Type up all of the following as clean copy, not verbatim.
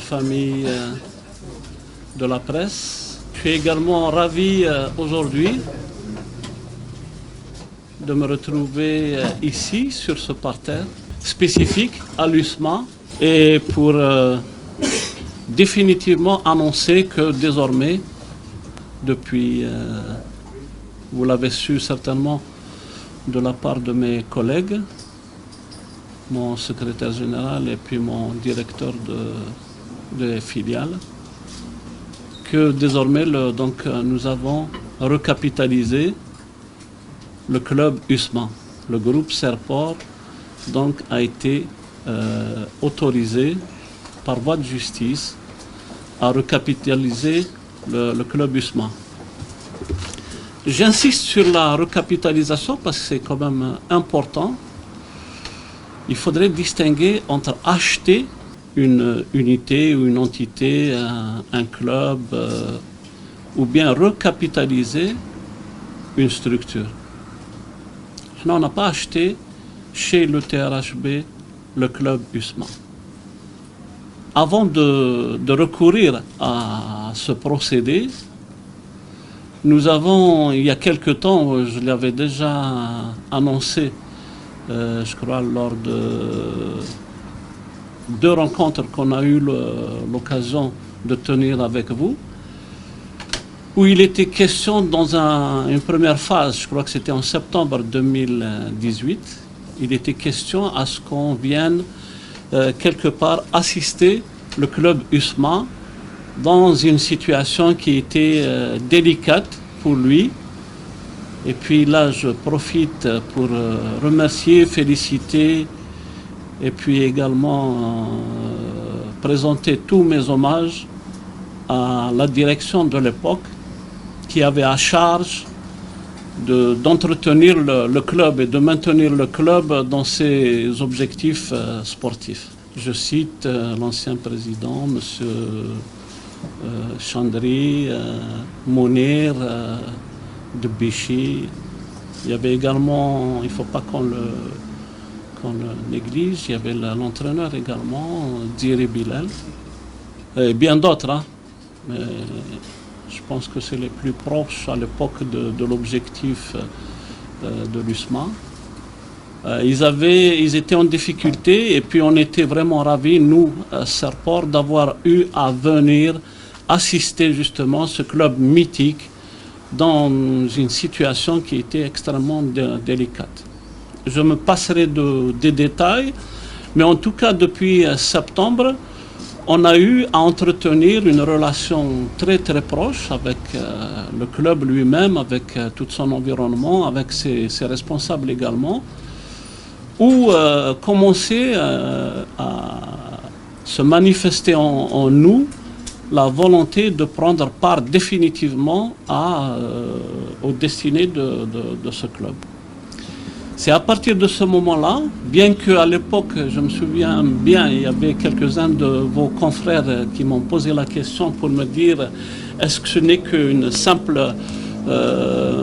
famille de la presse. Je suis également ravi aujourd'hui de me retrouver ici sur ce parterre spécifique à l'USMA et pour définitivement annoncer que désormais, depuis, vous l'avez su certainement de la part de mes collègues, mon secrétaire général et puis mon directeur de filiale, que désormais nous avons recapitalisé le club USMA. Le groupe Serport donc a été autorisé par voie de justice à recapitaliser le club USMA. J'insiste sur la recapitalisation parce que c'est quand même important. Il faudrait distinguer entre acheter une unité ou une entité, un club, ou bien recapitaliser une structure. Non, on n'a pas acheté chez le TRHB le club USMA. Avant de recourir à ce procédé, nous avons, il y a quelque temps, je l'avais déjà annoncé, je crois lors de 2 rencontres qu'on a eu l'occasion de tenir avec vous, où il était question dans une première phase, je crois que c'était en septembre 2018, il était question à ce qu'on vienne quelque part assister le club USMA dans une situation qui était délicate pour lui. Et puis là, je profite pour remercier, féliciter et puis également présenter tous mes hommages à la direction de l'époque qui avait à charge d'entretenir le club et de maintenir le club dans ses objectifs sportifs. Je cite l'ancien président, M. Chandri, Mounir, de Bichy. Il y avait également, il ne faut pas qu'on le néglige, il y avait l'entraîneur également, Diri Bilal, et bien d'autres, hein. Mais je pense que c'est les plus proches à l'époque de l'objectif de l'USMA. Ils étaient en difficulté et puis on était vraiment ravis, nous, à Serport, d'avoir eu à venir assister justement ce club mythique dans une situation qui était extrêmement délicate. Je me passerai des détails, mais en tout cas depuis septembre, on a eu à entretenir une relation très très proche avec le club lui-même, avec tout son environnement, avec ses responsables également, où commençait à se manifester en nous la volonté de prendre part définitivement aux destinées de ce club. C'est à partir de ce moment-là, bien qu'à l'époque, je me souviens bien, il y avait quelques-uns de vos confrères qui m'ont posé la question pour me dire est-ce que ce n'est qu'une simple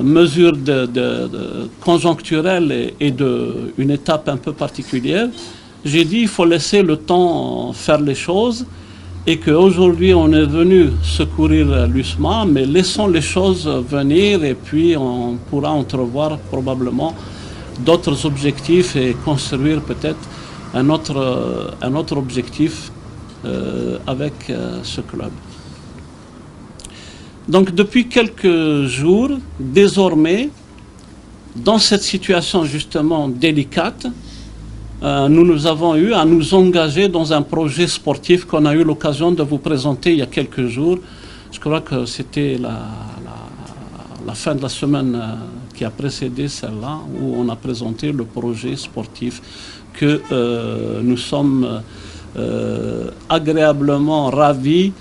mesure conjoncturelle et une étape un peu particulière. J'ai dit il faut laisser le temps faire les choses et qu'aujourd'hui on est venu secourir l'USMA, mais laissons les choses venir et puis on pourra entrevoir probablement d'autres objectifs et construire peut-être un autre objectif avec ce club. Donc depuis quelques jours, désormais, dans cette situation justement délicate, nous avons eu à nous engager dans un projet sportif qu'on a eu l'occasion de vous présenter il y a quelques jours. Je crois que c'était la fin de la semaine qui a précédé celle-là, où on a présenté le projet sportif que nous sommes agréablement ravis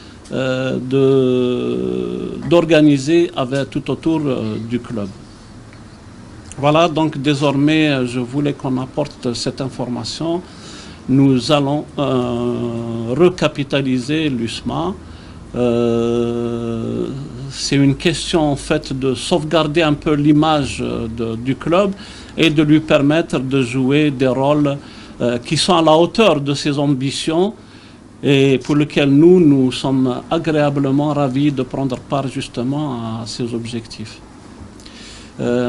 d'organiser tout autour du club. Voilà, donc désormais, je voulais qu'on apporte cette information. Nous allons recapitaliser l'USMA. C'est une question en fait de sauvegarder un peu l'image du club et de lui permettre de jouer des rôles qui sont à la hauteur de ses ambitions et pour lequel nous sommes agréablement ravis de prendre part justement à ces objectifs.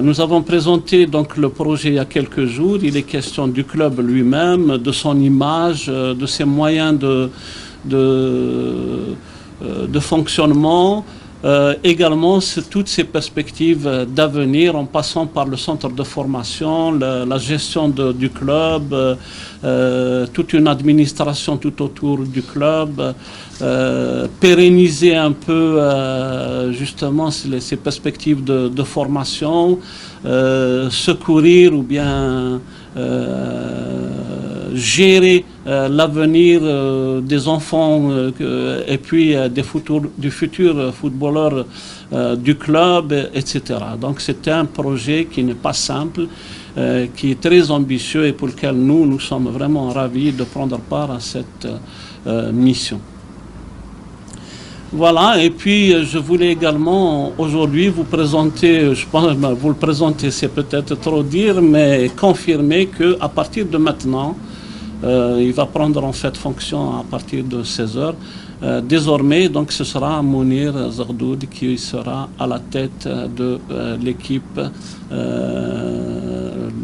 Nous avons présenté donc le projet il y a quelques jours. Il est question du club lui-même, de son image, de ses moyens de fonctionnement, également toutes ces perspectives d'avenir en passant par le centre de formation, la gestion du club, toute une administration tout autour du club, pérenniser un peu justement ces perspectives de formation, secourir ou bien gérer l'avenir des enfants et puis du futur footballeur du club, etc. Donc c'est un projet qui n'est pas simple, qui est très ambitieux et pour lequel nous sommes vraiment ravis de prendre part à cette mission. Voilà, et puis je voulais également aujourd'hui vous présenter, je pense vous le présenter c'est peut-être trop dire, mais confirmer qu'à partir de maintenant, il va prendre en fait fonction à partir de 16h. Désormais, donc, ce sera Mounir Zardoud qui sera à la tête de l'équipe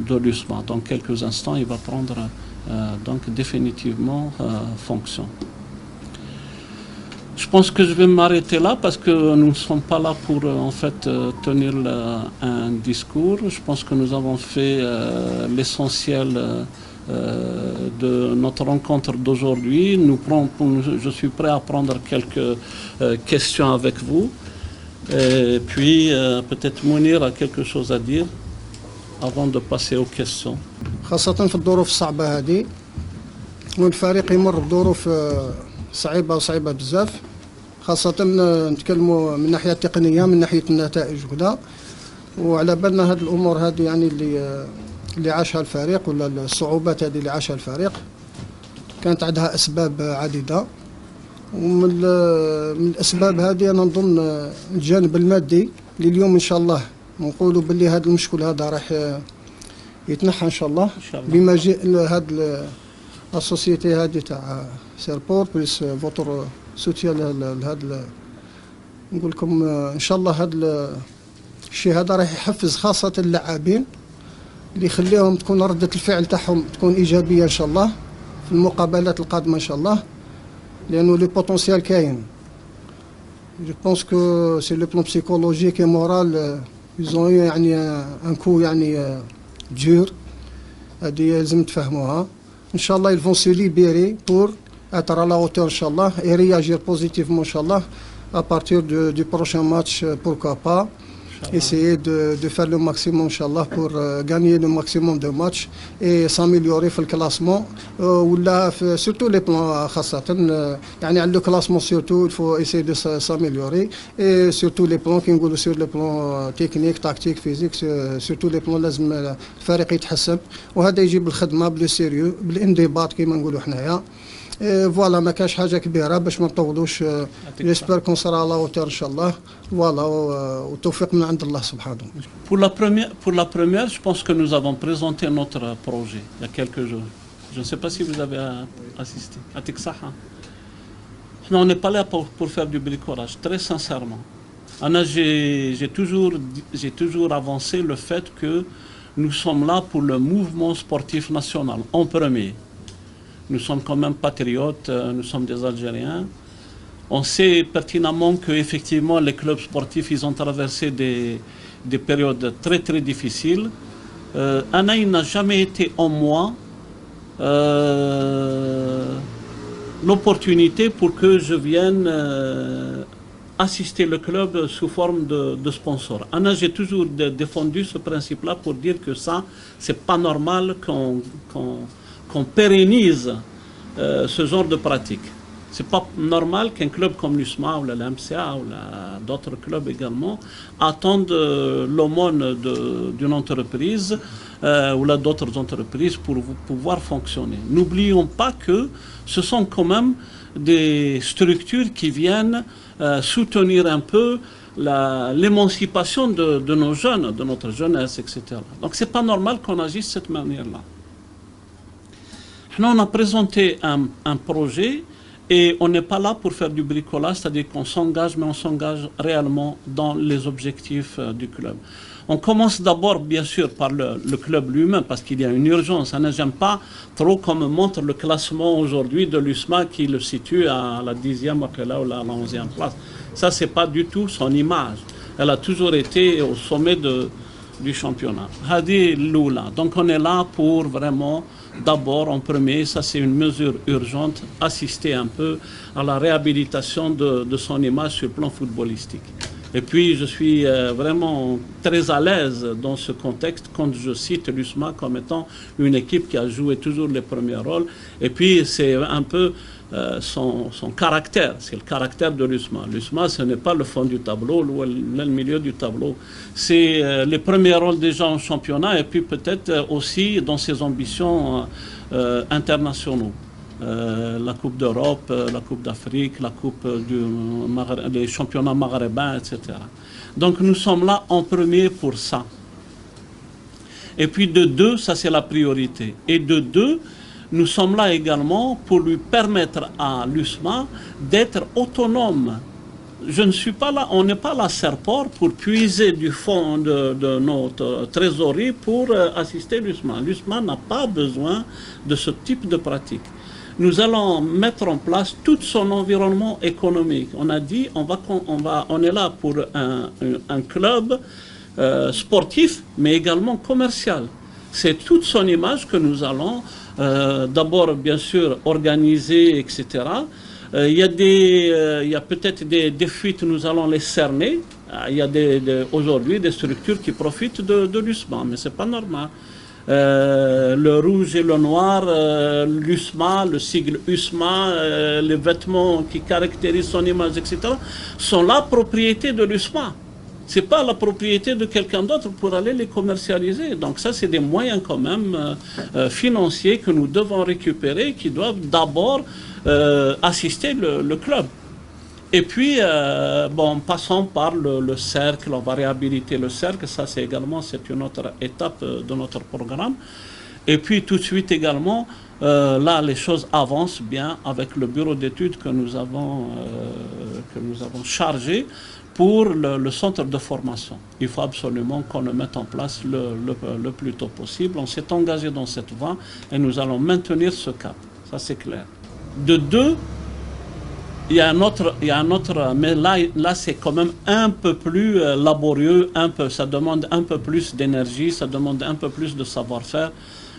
de l'USMA. Dans quelques instants, il va prendre donc définitivement fonction. Je pense que je vais m'arrêter là parce que nous ne sommes pas là pour en fait tenir un discours. Je pense que nous avons fait l'essentiel de notre rencontre d'aujourd'hui. Je suis prêt à prendre quelques questions avec vous. Et puis peut-être Mounir a quelque chose à dire avant de passer aux questions. خاصة في الظروف الصعبة هذه والفريق يمر بظروف صعيبة وصعيبة بزاف، خاصة نتكلموا من ناحية تقنية من ناحية النتائج وكذا، وعلى بالنا هذه الأمور هذه يعني اللي عاشها الفريق ولا الصعوبات هذه اللي عاشها الفريق كانت عندها أسباب عديدة، ومن الأسباب هذه أنا نظن الجانب المادي اللي اليوم إن شاء الله نقولوا باللي هذا المشكل هذا راح يتنحى إن شاء الله بما جاء هذا السوسيتي هذه تاع سيربور بليس فوتر سوتيان لهذا. نقول لكم ان شاء الله هذا الشيء هذا راح يحفز خاصه اللاعبين اللي يخليهم تكون رده الفعل تاعهم تكون ايجابيه ان شاء الله في المقابلات القادمه ان شاء الله، لانه لي بوتونسيال كاين. جو بونس كو سي لو بلون بسيكولوجيك اي مورال يزون يعني ان كو يعني دور، هذه لازم تفهموها. ان شاء الله ils vont se libérer pour être à la hauteur inchallah et réagir positivement inchallah à partir du prochain match, pourquoi pas essayer de faire le maximum inchallah pour gagner le maximum de matchs et s'améliorer في الكلاسمون ولا surtout les plans خاصة يعني على le classement surtout il faut essayer de s'améliorer et surtout les plans كي نقولوا sur le plan technique tactique physique surtout les plans لازم الفريق يتحسن، وهذا يجيب الخدمة بلو سيريو بالانضباط كما نقولوا حنايا. فوالا ما كاش حاجه كبيره باش ما نطولوش. جيسبر كون سرا على اوتور ان شاء الله. فوالا والتوفيق من عند الله سبحانه. Pour la première, je pense que nous avons présenté notre projet il y a quelques jours. Je ne sais pas si vous avez assisté. On n'est pas là pour faire du bricolage, très sincèrement. J'ai toujours avancé le fait que nous sommes là pour le mouvement sportif national en premier. Nous sommes quand même patriotes, nous sommes des Algériens. On sait pertinemment qu'effectivement les clubs sportifs ils ont traversé des périodes très très difficiles. Anna, il n'a jamais été en moi l'opportunité pour que je vienne assister le club sous forme de sponsor. Anna, j'ai toujours défendu ce principe-là pour dire que ça, c'est pas normal qu'on pérennise ce genre de pratique. C'est pas normal qu'un club comme l'USMA ou la MCA ou d'autres clubs également attendent l'aumône d'une entreprise ou d'autres entreprises pour pouvoir fonctionner. N'oublions pas que ce sont quand même des structures qui viennent soutenir un peu l'émancipation de nos jeunes, de notre jeunesse, etc. Donc c'est pas normal qu'on agisse de cette manière-là. On a présenté un projet Et on n'est pas là pour faire du bricolage, c'est-à-dire qu'on s'engage, mais on s'engage réellement dans les objectifs du club. On commence d'abord, bien sûr, par le club lui-même, parce qu'il y a une urgence. J'aime pas trop comme montre le classement aujourd'hui de l'USMA qui le situe à la 10e ou la 11e place. Ça, c'est pas du tout son image. Elle a toujours été au sommet du championnat. Hadi Lula. Donc on est là pour vraiment, d'abord en premier, ça c'est une mesure urgente, assister un peu à la réhabilitation de son image sur le plan footballistique. Et puis je suis vraiment très à l'aise dans ce contexte quand je cite l'USMA comme étant une équipe qui a joué toujours les premiers rôles. Et puis c'est un peu son caractère, c'est le caractère de l'USMA. L'USMA, ce n'est pas le fond du tableau, le milieu du tableau. C'est les premiers rôles déjà en championnat et puis peut-être aussi dans ses ambitions internationaux. La Coupe d'Europe, la Coupe d'Afrique, la Coupe des championnats maghrébins, etc. Donc nous sommes là en premier pour ça. Et puis de deux, ça c'est la priorité. Et de deux, nous sommes là également pour lui permettre à l'USMA d'être autonome. Je ne suis pas là, on n'est pas là, Serport, pour puiser du fond de notre trésorerie pour assister l'USMA. L'USMA n'a pas besoin de ce type de pratique. Nous allons mettre en place tout son environnement économique. On a dit, on est là pour un club sportif, mais également commercial. C'est toute son image que nous allons d'abord, bien sûr, organiser, etc. Il y a peut-être des fuites, nous allons les cerner. Il y a aujourd'hui des structures qui profitent de l'USMA, mais ce n'est pas normal. Le rouge et le noir, l'USMA, le sigle USMA, les vêtements qui caractérisent son image, etc., sont la propriété de l'USMA. Ce n'est pas la propriété de quelqu'un d'autre pour aller les commercialiser. Donc ça, c'est des moyens quand même financiers que nous devons récupérer, qui doivent d'abord assister le club. Et puis, passons par le cercle, on va réhabiliter le cercle, ça c'est une autre étape de notre programme. Et puis tout de suite également, là les choses avancent bien avec le bureau d'études que nous avons chargé pour le centre de formation. Il faut absolument qu'on le mette en place le plus tôt possible. On s'est engagé dans cette voie et nous allons maintenir ce cap, ça c'est clair. De deux, il y a un autre, mais là c'est quand même un peu plus laborieux, ça demande un peu plus d'énergie, ça demande un peu plus de savoir-faire.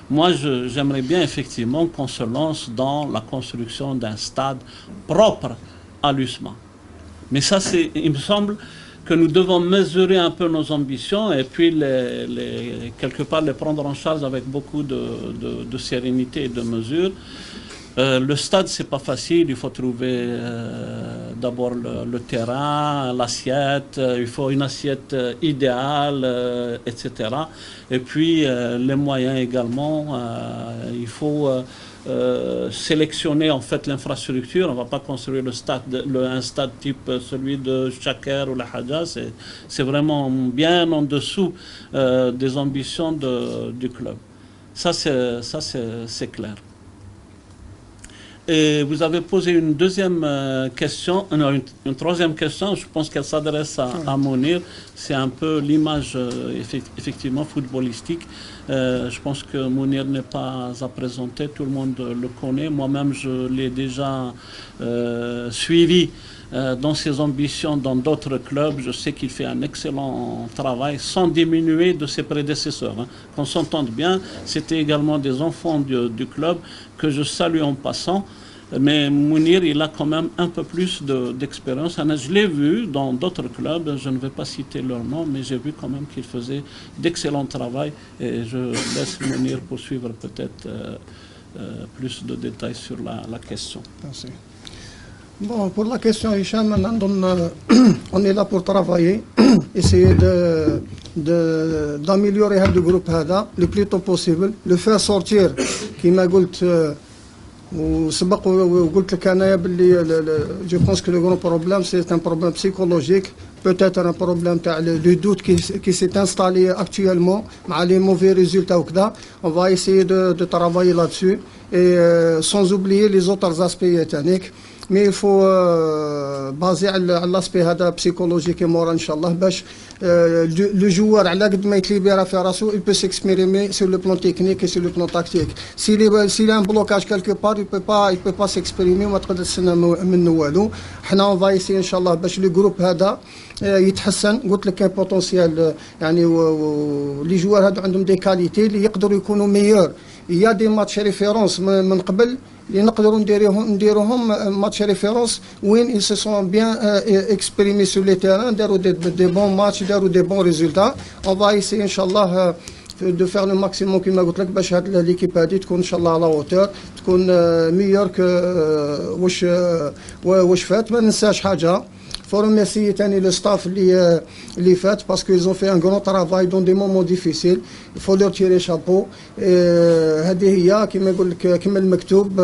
Moi, j'aimerais bien effectivement qu'on se lance dans la construction d'un stade propre à l'USMA. Mais ça, il me semble que nous devons mesurer un peu nos ambitions et puis quelque part les prendre en charge avec beaucoup de sérénité et de mesure. Le stade, c'est pas facile, il faut trouver d'abord le terrain, l'assiette, il faut une assiette idéale, etc. Et puis les moyens également, il faut sélectionner en fait l'infrastructure. On ne va pas construire un stade type celui de Chaker ou la Hadja, c'est vraiment bien en dessous des ambitions du club. Ça c'est clair. Et vous avez posé une deuxième question, une troisième question, je pense qu'elle s'adresse à Mounir. C'est un peu l'image effectivement footballistique. Je pense que Mounir n'est pas à présenter, tout le monde le connaît. Moi-même, je l'ai déjà suivi dans ses ambitions dans d'autres clubs. Je sais qu'il fait un excellent travail sans diminuer de ses prédécesseurs. Qu'on s'entende bien, c'était également des enfants du club que je salue en passant. Mais Mounir, il a quand même un peu plus d'expérience. Je l'ai vu dans d'autres clubs, je ne vais pas citer leur nom, mais j'ai vu quand même qu'il faisait d'excellent travail. Et je laisse Mounir poursuivre peut-être plus de détails sur la question. Merci. Bon, pour la question, Hicham, on est là pour travailler, essayer d'améliorer le groupe le plus tôt possible, le faire sortir, qui m'a dit, وسبق وقلت لك انايا باللي جو بونس كو لو غران بروبليم سي ان بروبليم بسيكولوجيك بوتيتر ان بروبليم تاع لو دوت كي سي انستالي اكطويلمون مع لي موفي ريزولتا وكذا اون فا ايسيي دو ترافايي لا دسو اي سون اوبليي لي زوتر اسبي تانيك مي الفو بازي على لاسبي هذا بسيكولوجيكي مورا ان شاء الله باش لو جوار على قد ما يتليبيرا في راسو il peut s'exprimer sur le plan technique et sur le plan tactique. s'il a un blocage quelque part il peut pas s'exprimer وما تقدر تستنى منه والو. حنا اون فايسي ان شاء الله باش لو جروب هذا يتحسن. قلت لك كاين بوتونسيال يعني لي جوار هادو عندهم دي اللي يقدروا يكونوا ميور. يا دي ماتش ريفيرونس من قبل اللي نقدروا نديروهم ماتش ريفيرونس وين ils se sont bien exprimés sur les terrains, داروا des bons matchs, داروا des bons résultats. On va essayer ان شاء الله de faire le maximum كما قلت لك باش هاد ليكيب هادي تكون ان شاء الله على هوتور, تكون ميور كو واش فات. ما ننساش حاجه, faut remercier le staff اللي فات parce qu'ils ont fait un grand travail dans des moments difficiles. Il faut leur tirer chapeau. هذه هي كما نقول لك كما المكتوب.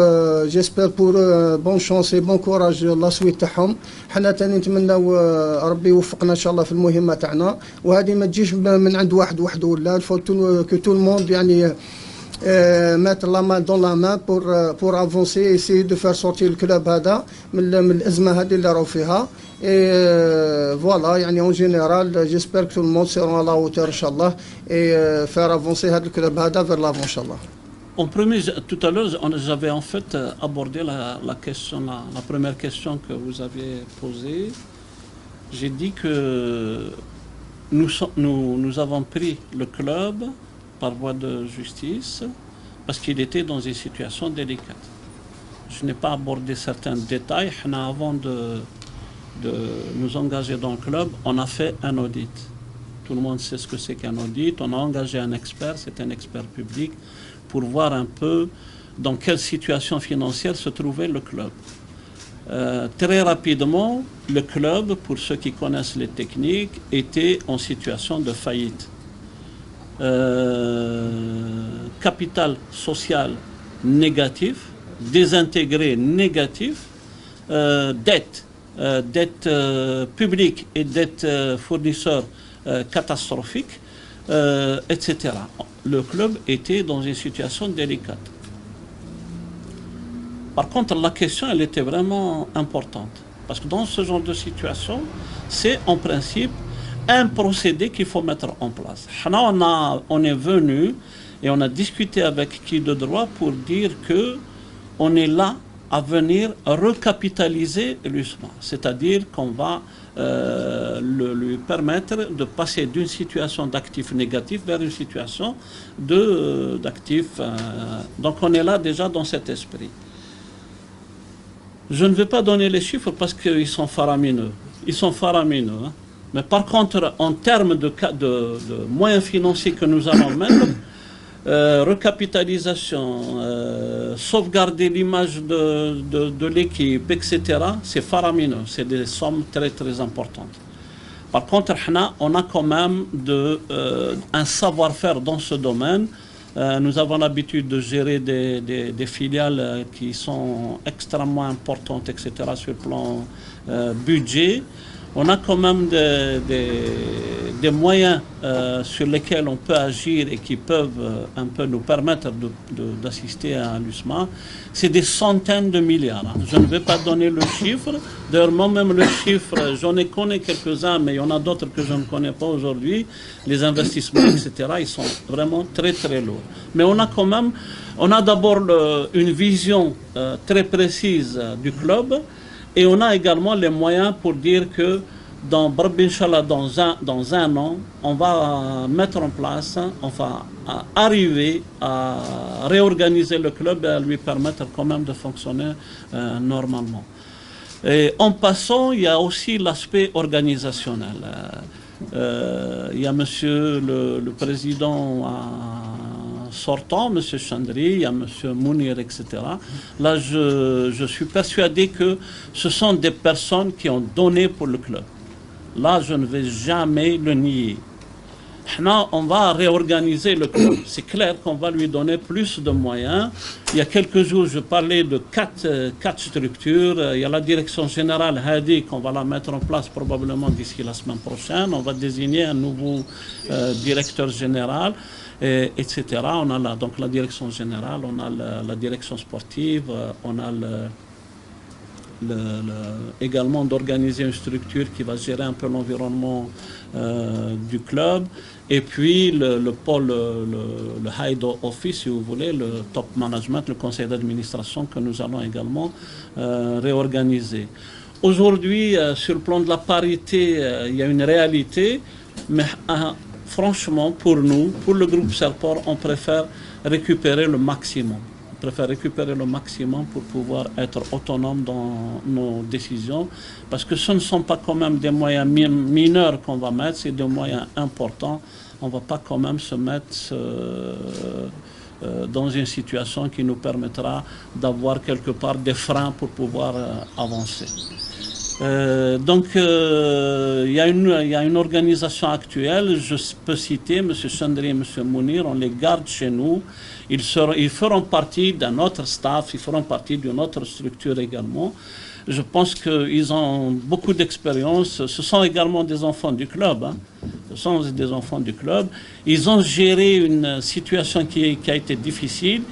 j'espère pour bonne chance et bon courage لا سويت تاعهم. حنا ثاني نتمناو ربي يوفقنا ان شاء الله في المهمه تاعنا, وهذه ما تجيش من عند واحد وحده ولا الفو que tout le monde يعني mettre la main dans la main pour avancer et essayer de faire sortir le club هذا من الأزمة هذه اللي راهو فيها. Et voilà, يعني en général, j'espère que tout le monde sera à la hauteur, Inch'Allah, et faire avancer le club هذا vers l'avant, Inch'Allah. En premier, tout à l'heure, j'avais en fait abordé la question, la première question que vous aviez posée. J'ai dit que nous avons pris le club par voie de justice parce qu'il était dans une situation délicate. Je n'ai pas abordé certains détails. Avant de nous engager dans le club, on a fait un audit. Tout le monde sait ce que c'est qu'un audit. On a engagé un expert, c'est un expert public, pour voir un peu dans quelle situation financière se trouvait le club. Très rapidement, le club, pour ceux qui connaissent les techniques, était en situation de faillite. Capital social négatif, désintégré négatif, dette publique et dette fournisseur catastrophique, etc. Le club était dans une situation délicate. Par contre, la question, elle était vraiment importante. Parce que dans ce genre de situation, c'est en principe un procédé qu'il faut mettre en place. On est venu et on a discuté avec qui de droit pour dire que on est là à venir recapitaliser l'USMA. C'est-à-dire qu'on va lui permettre de passer d'une situation d'actif négatif vers une situation d'actif. Donc on est là déjà dans cet esprit. Je ne vais pas donner les chiffres parce qu'ils sont faramineux. Ils sont faramineux. Hein. Mais par contre, en termes de moyens financiers que nous allons mettre, recapitalisation, sauvegarder l'image de l'équipe, etc., c'est faramineux. C'est des sommes très très importantes. Par contre, on a quand même un savoir-faire dans ce domaine. Nous avons l'habitude de gérer des filiales qui sont extrêmement importantes, etc., sur le plan budget. On a quand même des moyens sur lesquels on peut agir et qui peuvent un peu nous permettre d'assister à l'USMA. C'est des centaines de milliards. Je ne vais pas donner le chiffre. D'ailleurs, moi-même, le chiffre, j'en ai connu quelques-uns, mais il y en a d'autres que je ne connais pas aujourd'hui. Les investissements, etc., ils sont vraiment très, très lourds. Mais on a quand même, on a d'abord une vision très précise du club. Et on a également les moyens pour dire que dans un an, on va mettre en place, on va arriver à réorganiser le club et à lui permettre quand même de fonctionner normalement. Et en passant, il y a aussi l'aspect organisationnel. Il y a monsieur le président sortant, M. Chandri, il y a M. Mounir, etc. Là, je suis persuadé que ce sont des personnes qui ont donné pour le club. Là, je ne vais jamais le nier. On va réorganiser le club. C'est clair qu'on va lui donner plus de moyens. Il y a quelques jours, je parlais de quatre structures. Il y a la direction générale Hadi qu'on va la mettre en place probablement d'ici la semaine prochaine. On va désigner un nouveau directeur général. Etc. On a donc la direction générale, on a la direction sportive, on a également d'organiser une structure qui va gérer un peu l'environnement du club. Et puis le pôle, le Head Office, si vous voulez, le top management, le conseil d'administration que nous allons également réorganiser. Aujourd'hui, sur le plan de la parité, il y a une réalité, mais franchement, pour nous, pour le groupe Serport, on préfère récupérer le maximum. On préfère récupérer le maximum pour pouvoir être autonome dans nos décisions, parce que ce ne sont pas quand même des moyens mineurs qu'on va mettre, c'est des moyens importants. On ne va pas quand même se mettre dans une situation qui nous permettra d'avoir quelque part des freins pour pouvoir avancer. Donc, il y a une organisation actuelle, je peux citer M. Chandri et M. Mounir, on les garde chez nous, ils feront partie d'un autre staff, ils feront partie d'une autre structure également. Je pense qu'ils ont beaucoup d'expérience, ce sont également des enfants du club, hein. Ce sont des enfants du club. Ils ont géré une situation qui a été difficile,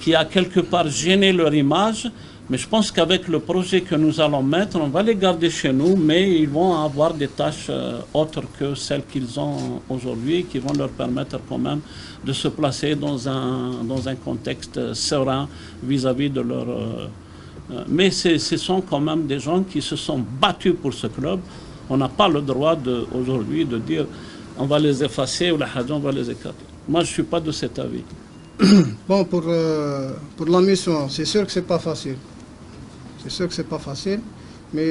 qui a quelque part gêné leur image. Mais je pense qu'avec le projet que nous allons mettre, on va les garder chez nous, mais ils vont avoir des tâches autres que celles qu'ils ont aujourd'hui, qui vont leur permettre quand même de se placer dans un contexte serein vis-à-vis de leur... mais ce sont quand même des gens qui se sont battus pour ce club. On n'a pas le droit aujourd'hui de dire on va les effacer ou on va les écarter. Moi, je ne suis pas de cet avis. Bon, pour la mission, c'est sûr que c'est pas facile. C'est sûr que c'est pas facile, mais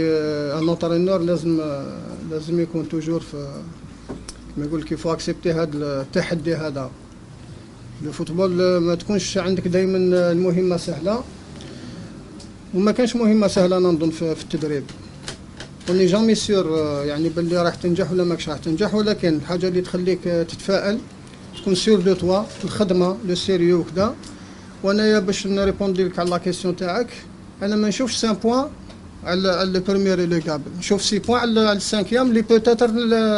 un entraîneur لازم يكون toujours كما يقول لك il faut accepter هذا التحدي هذا. الفوتبول ما تكونش عندك دائما المهمة سهلة، وما كانش مهمة سهلة أنا نظن في التدريب. وني جامي سيور يعني باللي راح تنجح ولا ماكش راح تنجح، ولكن الحاجة اللي تخليك تتفائل تكون سيور دو توا، الخدمة لو سيريو وكذا. وانايا باش نريبوندي لك على لا كيسيون تاعك، انا ما نشوفش 5 بوان على لو بروميير اي لو كابل، نشوف 6 بوان على السانكيام اللي بوتيتر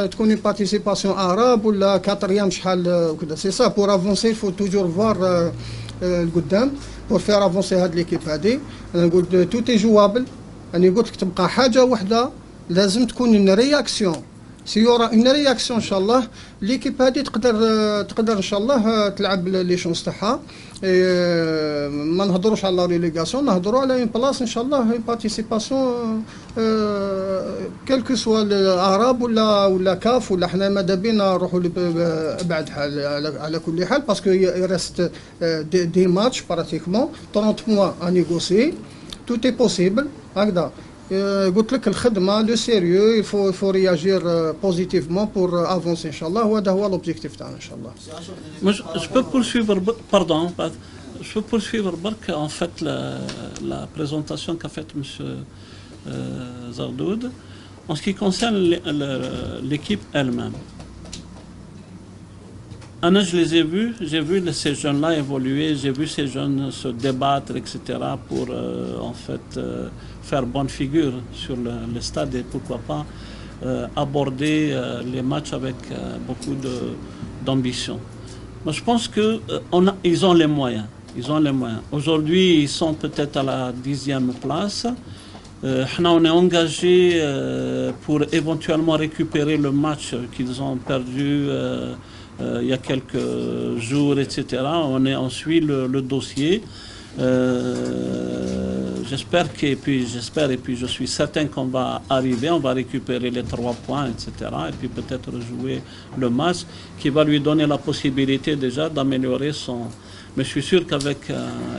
تكون اون بارتيسيباسيون اراب ولا كاتريام شحال وكذا. سي سا بور افونسي فو توجور فوار القدام بور فير افونسي هاد ليكيب هادي. انا نقول تو تي جوابل، انا قلت لك تبقى حاجه وحده لازم تكون اون رياكسيون. سي يورا اون رياكسيون ان شاء الله ليكيب هادي تقدر ان شاء الله تلعب لي شونس تاعها. ما نهضروش على لا ريليغاسيون، نهضروا على اون بلاص ان شاء الله، اون بارتيسيباسيون كيلكو سوا العرب ولا كاف ولا حنا ماذا بينا نروحوا بعد حال على كل حال، باسكو ريست دي ماتش براتيكمون 30 موا ا نيغوسي، تو اي بوسيبل هكذا. قلت لك الخدمه لو سيريو يفو رياجير بوزيتيفمون بور افونسي ان شاء الله، وهذا هو لوبجيكتيف تاعنا ان شاء الله. Je peux poursuivre, pardon, je peux poursuivre en fait la présentation qu'a faite M. Zardoud en ce qui concerne l'équipe elle-même. Anna, je les ai vus, j'ai vu ces jeunes-là évoluer, j'ai vu ces jeunes se débattre, etc. pour en fait faire bonne figure sur le stade et pourquoi pas aborder les matchs avec beaucoup d'ambition. Moi, je pense qu'ils ont les moyens. Ils ont les moyens. Aujourd'hui, ils sont peut-être à la 10e place. On est engagé pour éventuellement récupérer le match qu'ils ont perdu il y a quelques jours, etc. On suit le dossier. J'espère et puis je suis certain qu'on va arriver, on va récupérer les 3 points, etc. Et puis peut-être jouer le match qui va lui donner la possibilité déjà d'améliorer son... Mais je suis sûr qu'avec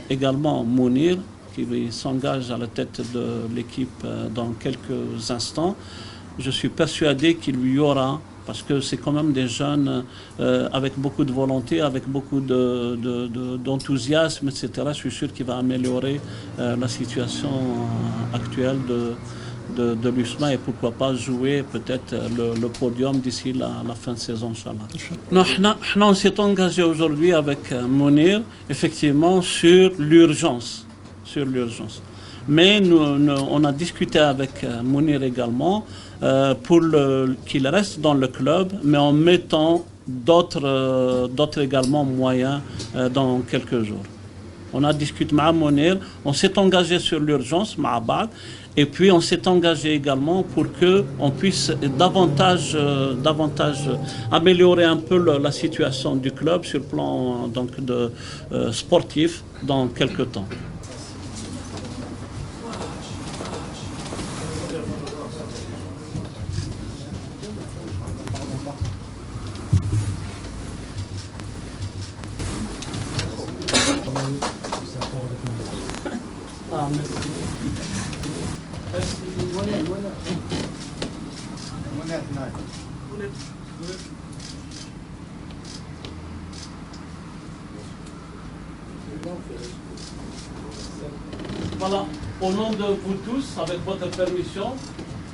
également Mounir, qui s'engage à la tête de l'équipe dans quelques instants, je suis persuadé qu'il y aura, parce que c'est quand même des jeunes avec beaucoup de volonté, avec beaucoup d'enthousiasme, etc. Je suis sûr qu'il va améliorer la situation actuelle de l'USMA et pourquoi pas jouer peut-être le podium d'ici la fin de saison, Inch'Allah. On s'est engagé aujourd'hui avec Mounir, effectivement, sur l'urgence. Mais on a discuté avec Mounir également pour qu'il reste dans le club, mais en mettant d'autres également moyens dans quelques jours. On a discuté avec Mounir, on s'est engagé sur l'urgence, Ma'abad, Et puis on s'est engagé également pour qu'on puisse davantage améliorer un peu la situation du club sur le plan donc, sportif dans quelques temps. Ah, merci. Voilà, au nom de vous tous, avec votre permission,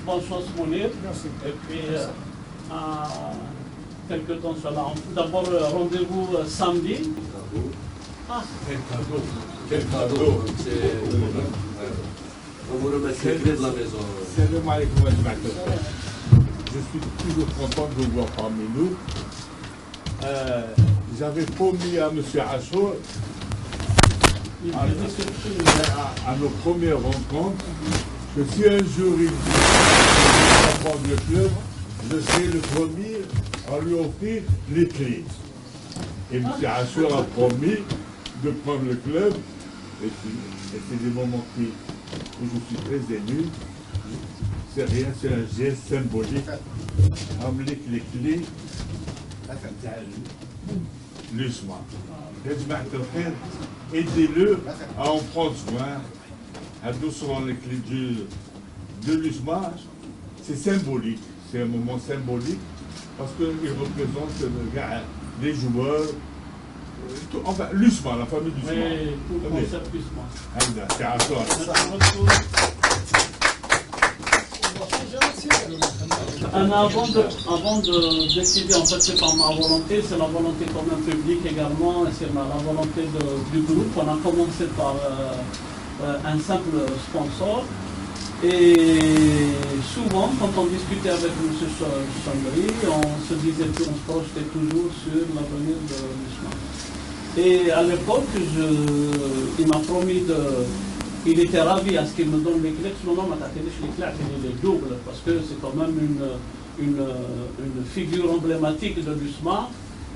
bonne chance Mounir. Et puis, à quelques temps, cela. D'abord, rendez-vous samedi. Ah. Quel cadeau. On vous remercie de la maison. Salam alaikum wa rahmatullah. Je suis toujours content de vous voir parmi nous. J'avais promis à M. Achour, à nos premières rencontres, que si un jour il va prendre le club, je serai le premier à lui offrir les clés. Et M. Achour a promis de prendre le club. Et c'est des moments où je suis très ému. C'est rien, c'est un geste symbolique. Amener les clés l'USMA. Aidez-le à en prendre soin. Nous serons les clés de l'USMA. C'est symbolique. C'est un moment symbolique parce qu'il représente les joueurs. Enfin, l'USMA, la famille d'USMA. Oui, tout le concept USMA. C'est à toi. Avant de décider, en fait, c'est pas ma volonté, c'est la volonté quand même publique également, et c'est la volonté du groupe. On a commencé par un simple sponsor. Et souvent, quand on discutait avec M. Chambry, on se disait qu'on se projetait toujours sur l'avenir de l'USMA. Et à l'époque, il m'a promis il était ravi à ce qu'il me donne les clés. Sinon, les clés, il est double, parce que c'est quand même une figure emblématique de l'USMA.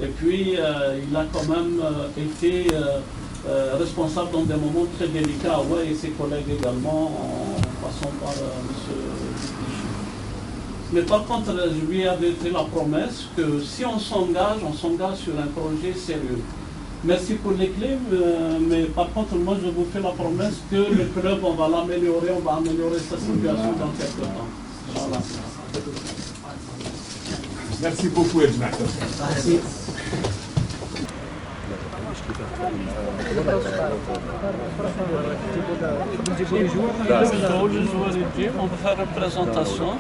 Et puis, il a quand même été responsable dans des moments très délicats, ouais, et ses collègues également, en passant par M. Mais par contre, je lui avais fait la promesse que si on s'engage sur un projet sérieux. Merci pour les clés, mais par contre, moi, je vous fais la promesse que le club, on va l'améliorer, on va améliorer sa situation dans quelques temps. Voilà. Merci beaucoup, Edmond. Merci. On va faire une présentation.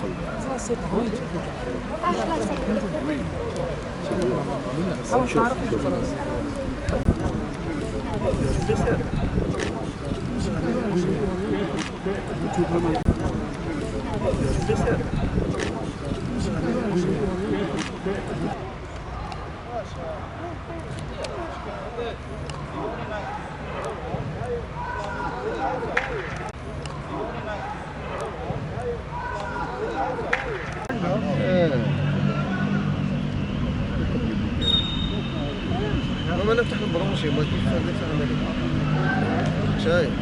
ما نفتح البرامج ما كيف نفتح العملية شايف